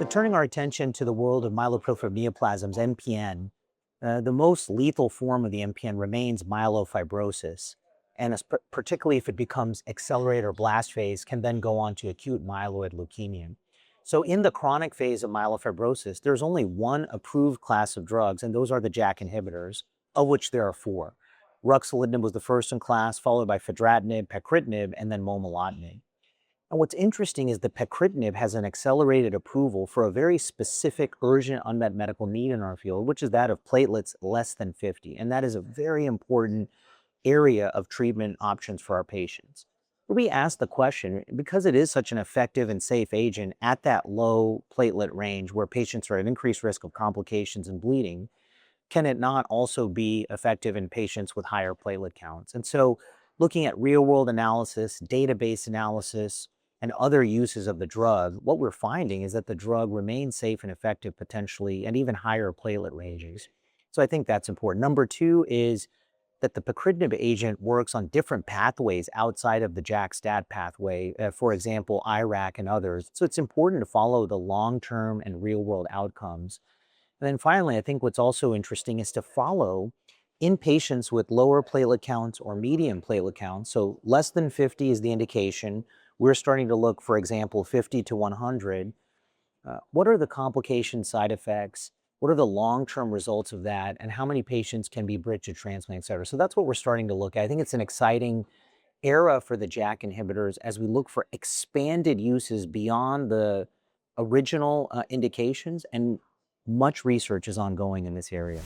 So turning our attention to the world of myeloproliferative neoplasms, MPN, the most lethal form of the MPN remains myelofibrosis. And particularly if it becomes accelerated or blast phase, can then go on to acute myeloid leukemia. So in the chronic phase of myelofibrosis, there's only one approved class of drugs, and those are the JAK inhibitors, of which there are four. Ruxolitinib was the first in class, followed by Fedratinib, pacritinib, and then Momelotinib. And what's interesting is that pacritinib has an accelerated approval for a very specific urgent unmet medical need in our field, which is that of platelets less than 50. And that is a very important area of treatment options for our patients. We ask the question, because it is such an effective and safe agent at that low platelet range where patients are at increased risk of complications and bleeding, can it not also be effective in patients with higher platelet counts? And so looking at real-world analysis, database analysis, and other uses of the drug, what we're finding is that the drug remains safe and effective potentially at even higher platelet ranges. So I think that's important. Number two is that the pacritinib agent works on different pathways outside of the JAK-STAT pathway, for example, IRAK and others. So it's important to follow the long-term and real-world outcomes. And then finally, I think what's also interesting is to follow in patients with lower platelet counts or medium platelet counts, so less than 50 is the indication. We're starting to look, for example, 50 to 100. What are the complication side effects? What are the long-term results of that? And how many patients can be bridged to transplant, et cetera? So that's what we're starting to look at. I think it's an exciting era for the JAK inhibitors as we look for expanded uses beyond the original indications, and much research is ongoing in this area.